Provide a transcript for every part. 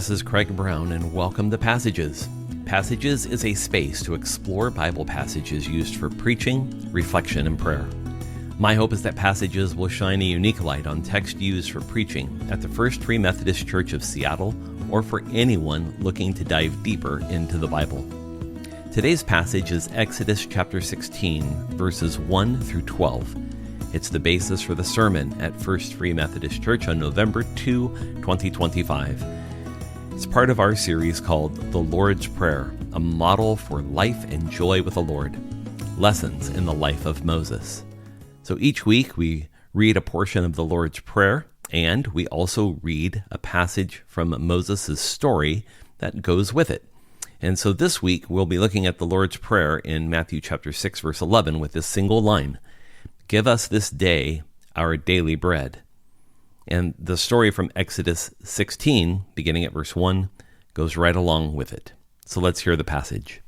this is Craig Brown, and welcome to Passages. Passages is a space to explore Bible passages used for preaching, reflection, and prayer. My hope is that Passages will shine a unique light on text used for preaching at the First Free Methodist Church of Seattle, or for anyone looking to dive deeper into the Bible. Today's passage is Exodus chapter 16, verses 1 through 12. It's the basis for the sermon at First Free Methodist Church on November 2, 2025. It's part of our series called The Lord's Prayer, a model for life and joy with the Lord, lessons in the life of Moses. So each week we read a portion of the Lord's Prayer, and we also read a passage from Moses' story that goes with it. And so this week we'll be looking at the Lord's Prayer in Matthew chapter 6, verse 11 with this single line, "Give us this day our daily bread." And the story from Exodus 16, beginning at verse 1, goes right along with it. So let's hear the passage.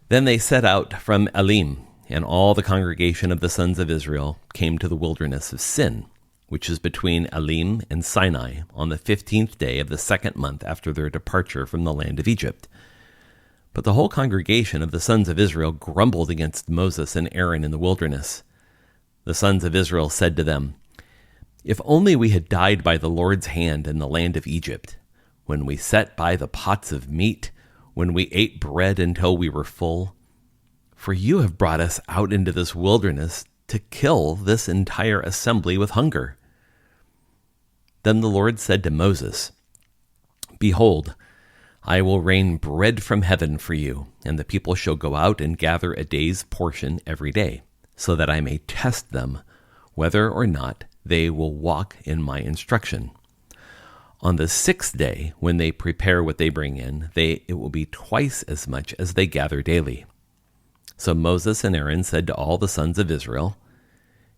Then they set out from Elim, and all the congregation of the sons of Israel came to the wilderness of Sin, which is between Elim and Sinai, on the 15th day of the second month after their departure from the land of Egypt. But the whole congregation of the sons of Israel grumbled against Moses and Aaron in the wilderness. The sons of Israel said to them, "If only we had died by the Lord's hand in the land of Egypt, when we sat by the pots of meat, when we ate bread until we were full. For you have brought us out into this wilderness to kill this entire assembly with hunger." Then the Lord said to Moses, "Behold, I will rain bread from heaven for you, and the people shall go out and gather a day's portion every day, so that I may test them, whether or not they will walk in my instruction. On the sixth day, when they prepare what they bring in, it will be twice as much as they gather daily." So Moses and Aaron said to all the sons of Israel,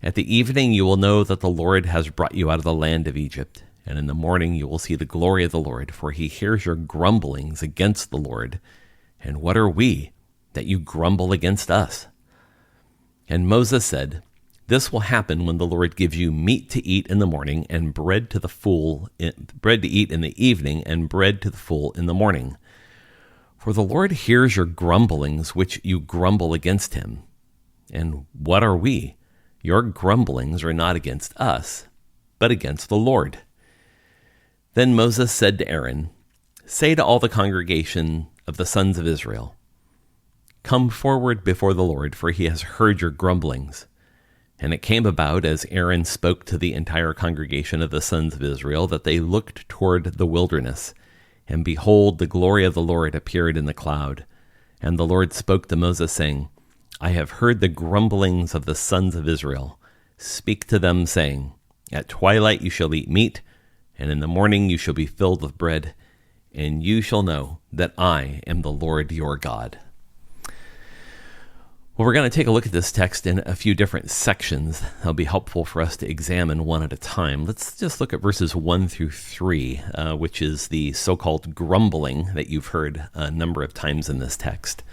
"At the evening you will know that the Lord has brought you out of the land of Egypt, and in the morning you will see the glory of the Lord, for he hears your grumblings against the Lord. And what are we, that you grumble against us?" And Moses said, "This will happen when the Lord gives you meat to eat in the morning, and bread to eat in the evening, and bread to the full in the morning. For the Lord hears your grumblings which you grumble against him. And what are we? Your grumblings are not against us, but against the Lord." Then Moses said to Aaron, "Say to all the congregation of the sons of Israel, 'Come forward before the Lord, for he has heard your grumblings.'" And it came about, as Aaron spoke to the entire congregation of the sons of Israel, that they looked toward the wilderness, and behold, the glory of the Lord appeared in the cloud. And the Lord spoke to Moses, saying, "I have heard the grumblings of the sons of Israel. Speak to them, saying, At twilight you shall eat meat, and in the morning you shall be filled with bread, and you shall know that I am the Lord your God." Well, we're going to take a look at this text in a few different sections. That'll be helpful for us to examine one at a time. Let's just look at verses 1 through 3, which is the so-called grumbling that you've heard a number of times in this text.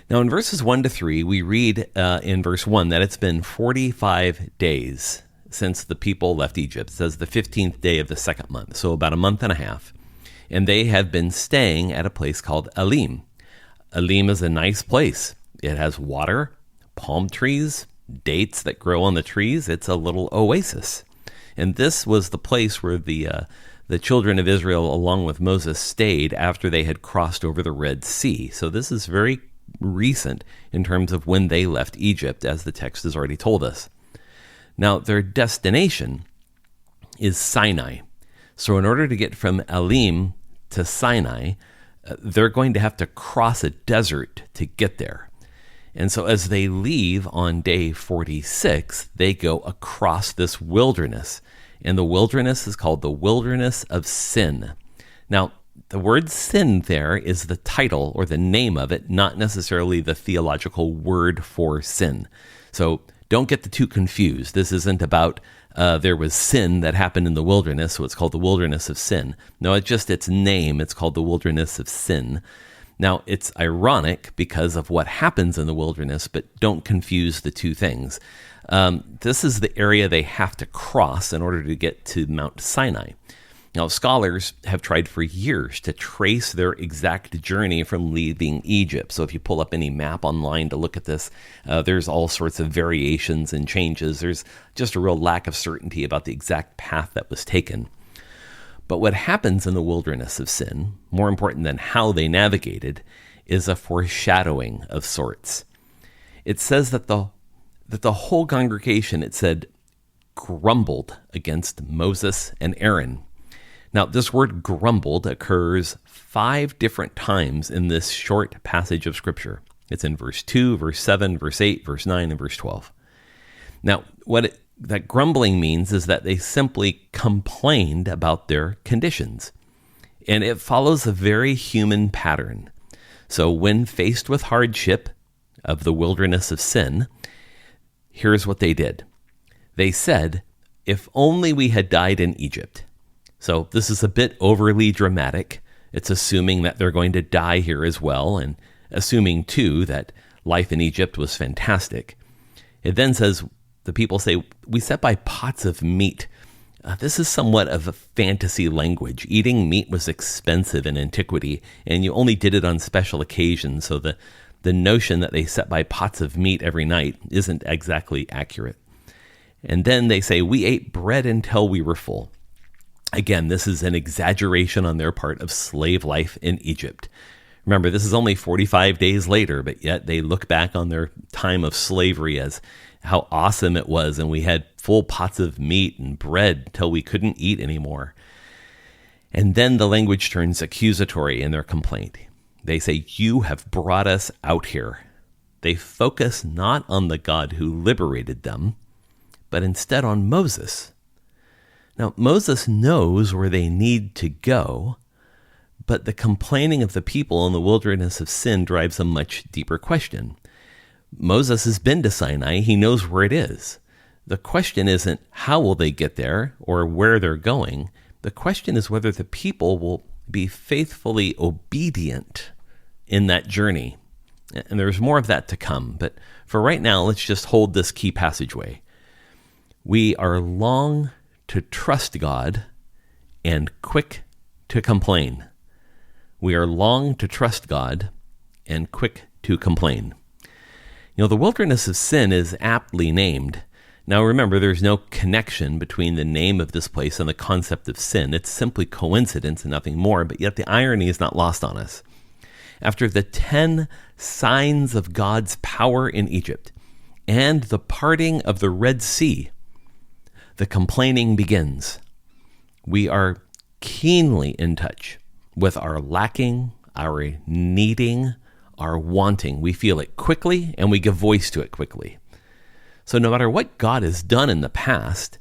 Now, in verses 1 to 3, we read in verse 1 that it's been 45 days since the people left Egypt. It says the 15th day of the second month, so about a month and a half. And they have been staying at a place called Elim. Elim is a nice place. It has water, palm trees, dates that grow on the trees. It's a little oasis. And this was the place where the children of Israel, along with Moses, stayed after they had crossed over the Red Sea. So this is very recent in terms of when they left Egypt, as the text has already told us. Now, their destination is Sinai. So in order to get from Elim to Sinai, they're going to have to cross a desert to get there. And so as they leave on day 46, they go across this wilderness. And the wilderness is called the Wilderness of Sin. Now, the word sin there is the title or the name of it, not necessarily the theological word for sin. So don't get the two confused. This isn't about there was sin that happened in the wilderness, so it's called the Wilderness of Sin. No, it's just its name. It's called the Wilderness of Sin. Now, it's ironic because of what happens in the wilderness, but don't confuse the two things. This is the area they have to cross in order to get to Mount Sinai. Now, scholars have tried for years to trace their exact journey from leaving Egypt. So if you pull up any map online to look at this, there's all sorts of variations and changes. There's just a real lack of certainty about the exact path that was taken. But what happens in the wilderness of sin, more important than how they navigated, is a foreshadowing of sorts. It says that the whole congregation, it said, grumbled against Moses and Aaron. Now, this word grumbled occurs 5 different times in this short passage of Scripture. It's in verse 2, verse 7, verse 8, verse 9, and verse 12. Now, that grumbling means is that they simply complained about their conditions. And it follows a very human pattern. So when faced with hardship of the wilderness of sin, here's what they did. They said, if only we had died in Egypt. So this is a bit overly dramatic. It's assuming that they're going to die here as well, and assuming, too, that life in Egypt was fantastic. It then says, the people say, we sat by pots of meat. This is somewhat of a fantasy language. Eating meat was expensive in antiquity, and you only did it on special occasions, so the notion that they sat by pots of meat every night isn't exactly accurate. And then they say, we ate bread until we were full. Again, this is an exaggeration on their part of slave life in Egypt. Remember, this is only 45 days later, but yet they look back on their time of slavery as how awesome it was, and we had full pots of meat and bread till we couldn't eat anymore. And then the language turns accusatory in their complaint. They say, you have brought us out here. They focus not on the God who liberated them, but instead on Moses. Now, Moses knows where they need to go, but the complaining of the people in the wilderness of sin drives a much deeper question. Moses has been to Sinai. He knows where it is. The question isn't how will they get there or where they're going. The question is whether the people will be faithfully obedient in that journey. And there's more of that to come. But for right now, let's just hold this key passageway. We are long to trust God and quick to complain. We are long to trust God and quick to complain. You know, the wilderness of sin is aptly named. Now remember, there's no connection between the name of this place and the concept of sin. It's simply coincidence and nothing more, but yet the irony is not lost on us. After the 10 signs of God's power in Egypt and the parting of the Red Sea, the complaining begins. We are keenly in touch with our lacking, our needing, our wanting. We feel it quickly and we give voice to it quickly. So no matter what God has done in the past,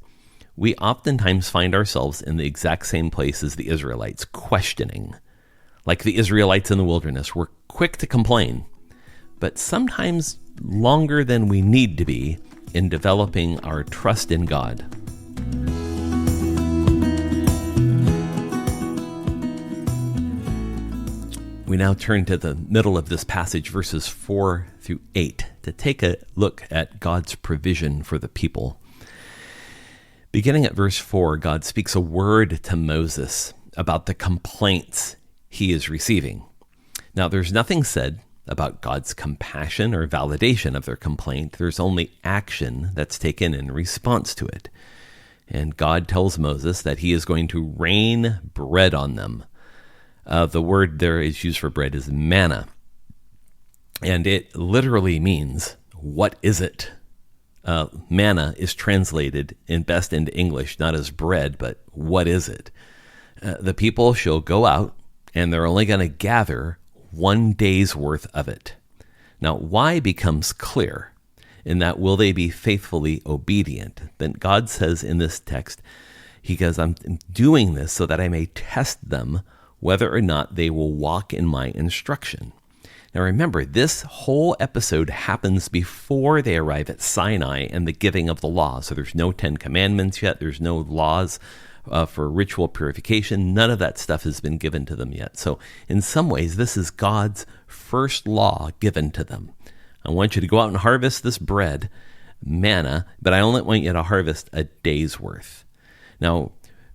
we oftentimes find ourselves in the exact same place as the Israelites, questioning. Like the Israelites in the wilderness, we're quick to complain, but sometimes longer than we need to be in developing our trust in God. We now turn to the middle of this passage, verses 4 through 8, to take a look at God's provision for the people. Beginning at verse 4, God speaks a word to Moses about the complaints he is receiving. Now, there's nothing said about God's compassion or validation of their complaint. There's only action that's taken in response to it. And God tells Moses that he is going to rain bread on them. The word there is used for bread is manna. And it literally means, what is it? Manna is translated best into English, not as bread, but what is it? The people shall go out, and they're only going to gather 1 day's worth of it. Now, why becomes clear in that will they be faithfully obedient? Then God says in this text, he goes, I'm doing this so that I may test them whether or not they will walk in my instruction. Now remember, this whole episode happens before they arrive at Sinai and the giving of the law. So there's no 10 commandments yet. There's no laws for ritual purification. None of that stuff has been given to them yet. So in some ways, this is God's first law given to them. I want you to go out and harvest this bread, manna, but I only want you to harvest a day's worth. Now,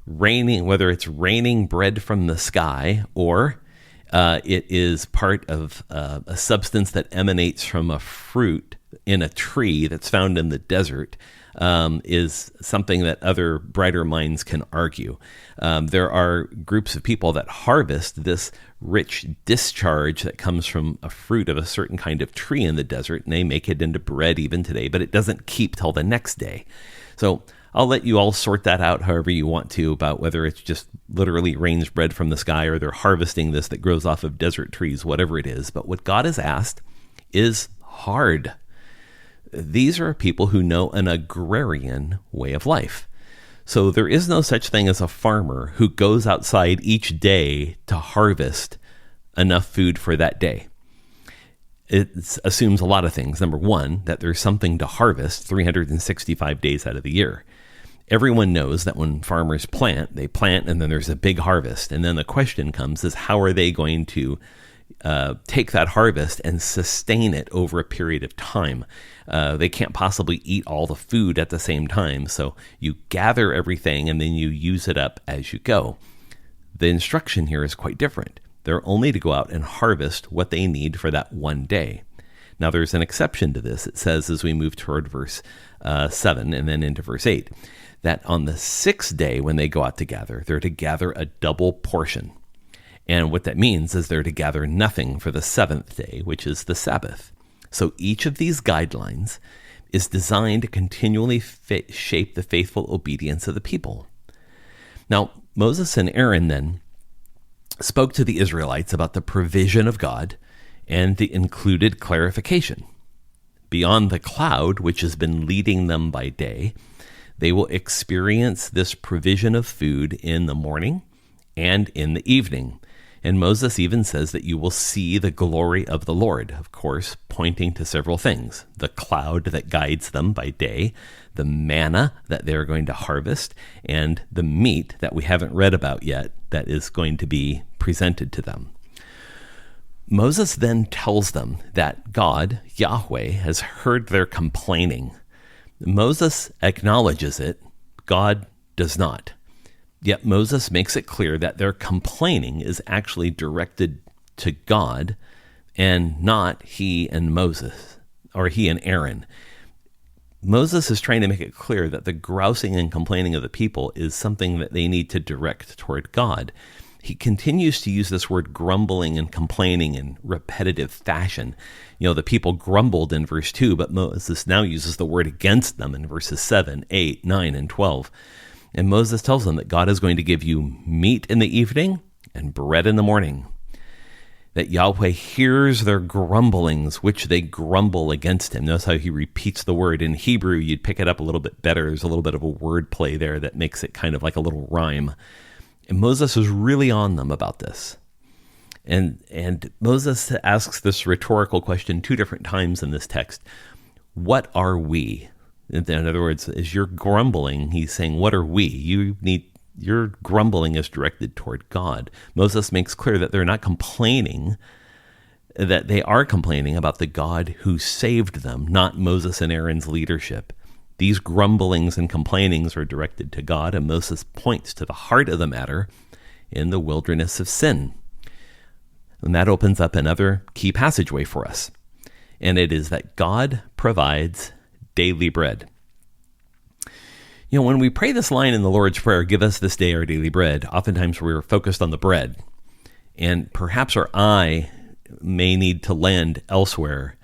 whether it's raining bread from the sky or it is part of a substance that emanates from a fruit in a tree that's found in the desert, is something that other brighter minds can argue. There are groups of people that harvest this rich discharge that comes from a fruit of a certain kind of tree in the desert, and they make it into bread even today, but it doesn't keep till the next day. So I'll let you all sort that out however you want to, about whether it's just literally rains bread from the sky or they're harvesting this that grows off of desert trees, whatever it is. But what God has asked is hard. These are people who know an agrarian way of life. So there is no such thing as a farmer who goes outside each day to harvest enough food for that day. It assumes a lot of things. Number one, that there's something to harvest 365 days out of the year. Everyone knows that when farmers plant, they plant and then there's a big harvest. And then the question comes is, how are they going to take that harvest and sustain it over a period of time? They can't possibly eat all the food at the same time. So you gather everything and then you use it up as you go. The instruction here is quite different. They're only to go out and harvest what they need for that one day. Now, there's an exception to this. It says, as we move toward verse 7 and then into verse 8, that on the sixth day when they go out to gather, they're to gather a double portion. And what that means is they're to gather nothing for the seventh day, which is the Sabbath. So each of these guidelines is designed to continually shape the faithful obedience of the people. Now, Moses and Aaron then spoke to the Israelites about the provision of God and the included clarification. Beyond the cloud, which has been leading them by day, they will experience this provision of food in the morning and in the evening. And Moses even says that you will see the glory of the Lord, of course, pointing to several things: the cloud that guides them by day, the manna that they're going to harvest, and the meat that we haven't read about yet that is going to be presented to them. Moses then tells them that God, Yahweh, has heard their complaining. Moses acknowledges it. God does not. Yet Moses makes it clear that their complaining is actually directed to God and not he and Moses, or he and Aaron. Moses is trying to make it clear that the grousing and complaining of the people is something that they need to direct toward God. He continues to use this word grumbling and complaining in repetitive fashion. The people grumbled in verse 2, but Moses now uses the word against them in verses 7, 8, 9, and 12. And Moses tells them that God is going to give you meat in the evening and bread in the morning. That Yahweh hears their grumblings, which they grumble against him. Notice how he repeats the word. In Hebrew, you'd pick it up a little bit better. There's a little bit of a word play there that makes it kind of like a little rhyme. And Moses is really on them about this. And Moses asks this rhetorical question 2 different times in this text. What are we? In other words, as you're grumbling, he's saying, what are we? Your grumbling is directed toward God. Moses makes clear that they're not complaining, that they are complaining about the God who saved them, not Moses and Aaron's leadership. These grumblings and complainings are directed to God, and Moses points to the heart of the matter in the wilderness of sin. And that opens up another key passageway for us. And it is that God provides daily bread. When we pray this line in the Lord's Prayer, give us this day our daily bread, oftentimes we're focused on the bread. And perhaps our eye may need to land elsewhere.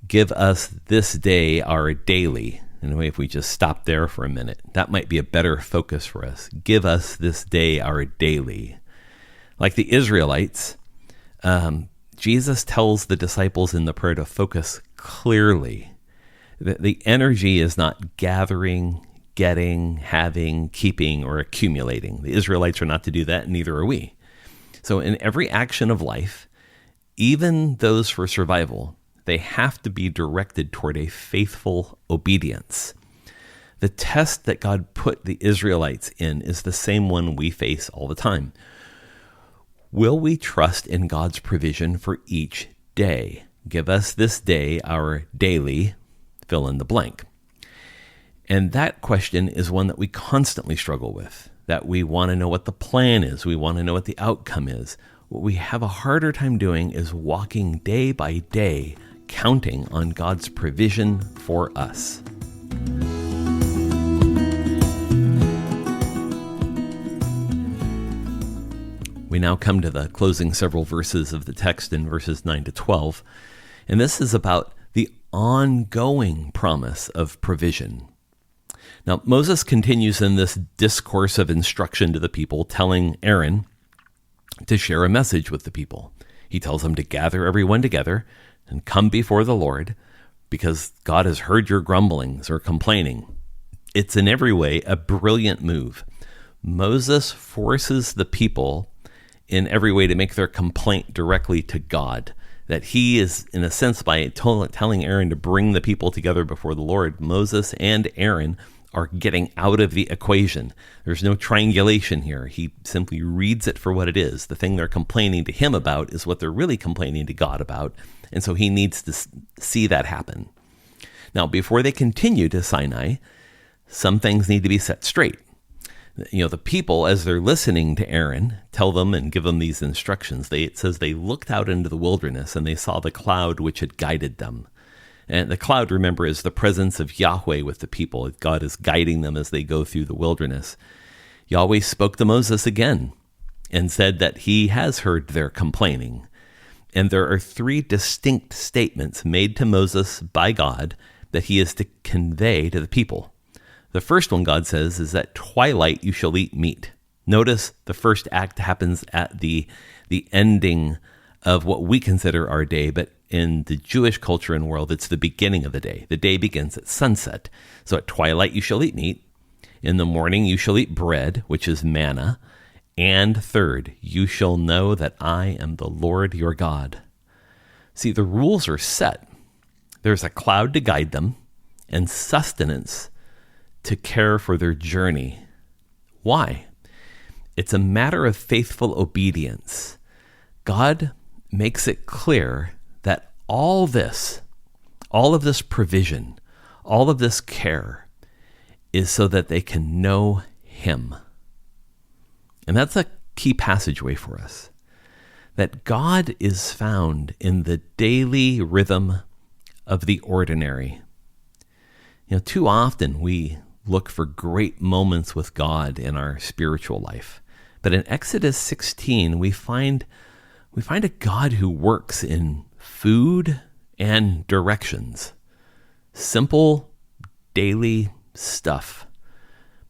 Give us this day our daily. Anyway, if we just stop there for a minute, that might be a better focus for us. Give us this day our daily. Like the Israelites, Jesus tells the disciples in the prayer to focus clearly. The energy is not gathering, getting, having, keeping, or accumulating. The Israelites are not to do that, and neither are we. So in every action of life, even those for survival, they have to be directed toward a faithful obedience. The test that God put the Israelites in is the same one we face all the time. Will we trust in God's provision for each day? Give us this day our daily, fill in the blank. And that question is one that we constantly struggle with. that we want to know what the plan is. We want to know what the outcome is. What we have a harder time doing is walking day by day, counting on God's provision for us. We now come to the closing several verses of the text in verses 9 to 12, and this is about the ongoing promise of provision. Now, Moses continues in this discourse of instruction to the people, telling Aaron to share a message with the people. He tells them to gather everyone together and come before the Lord, because God has heard your grumblings or complaining. It's in every way a brilliant move. Moses forces the people in every way to make their complaint directly to God. That he is, in a sense, by telling Aaron to bring the people together before the Lord, Moses and Aaron are getting out of the equation. There's no triangulation here. He simply reads it for what it is. The thing they're complaining to him about is what they're really complaining to God about. And so he needs to see that happen. Now, before they continue to Sinai, some things need to be set straight. The people, as they're listening to Aaron tell them and give them these instructions, it says they looked out into the wilderness and they saw the cloud which had guided them. And the cloud, remember, is the presence of Yahweh with the people. God is guiding them as they go through the wilderness. Yahweh spoke to Moses again and said that he has heard their complaining. And there are 3 distinct statements made to Moses by God that he is to convey to the people. The first one God says is, at twilight you shall eat meat. Notice the first act happens at the ending of what we consider our day, but in the Jewish culture and world, it's the beginning of the day. The day begins at sunset. So at twilight you shall eat meat. In the morning you shall eat bread, which is manna. And third, you shall know that I am the Lord your God. See, the rules are set. There's a cloud to guide them and sustenance to care for their journey. Why? It's a matter of faithful obedience. God makes it clear that all of this provision, all of this care is so that they can know him. And that's a key passageway for us, that God is found in the daily rhythm of the ordinary. Too often we look for great moments with God in our spiritual life. But in Exodus 16, we find a God who works in food and directions. Simple, daily stuff.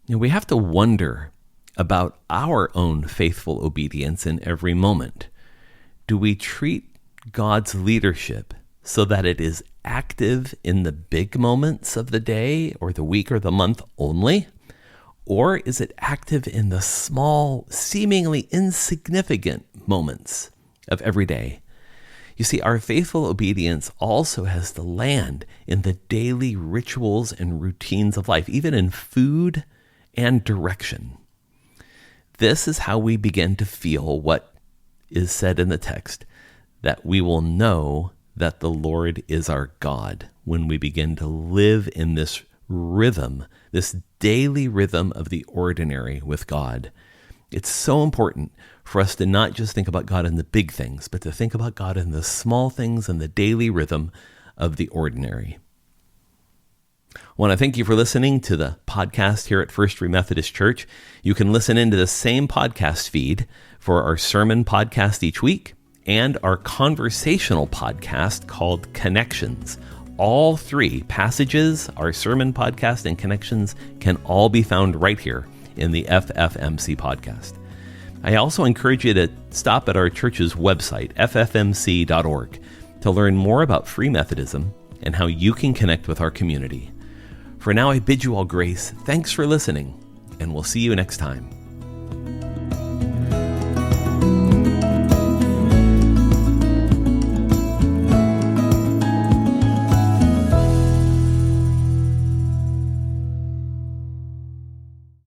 We have to wonder about our own faithful obedience in every moment. Do we treat God's leadership so that it is active in the big moments of the day or the week or the month only? Or is it active in the small, seemingly insignificant moments of every day? You see, our faithful obedience also has to land in the daily rituals and routines of life, even in food and direction. This is how we begin to feel what is said in the text, that we will know that the Lord is our God when we begin to live in this rhythm, this daily rhythm of the ordinary with God. It's so important for us to not just think about God in the big things, but to think about God in the small things and the daily rhythm of the ordinary. I want to thank you for listening to the podcast here at First Free Methodist Church. You can listen into the same podcast feed for our sermon podcast each week and our conversational podcast called Connections. All 3 passages, our sermon podcast and Connections, can all be found right here in the FFMC podcast. I also encourage you to stop at our church's website, ffmc.org, to learn more about Free Methodism and how you can connect with our community. For now, I bid you all grace. Thanks for listening, and we'll see you next time.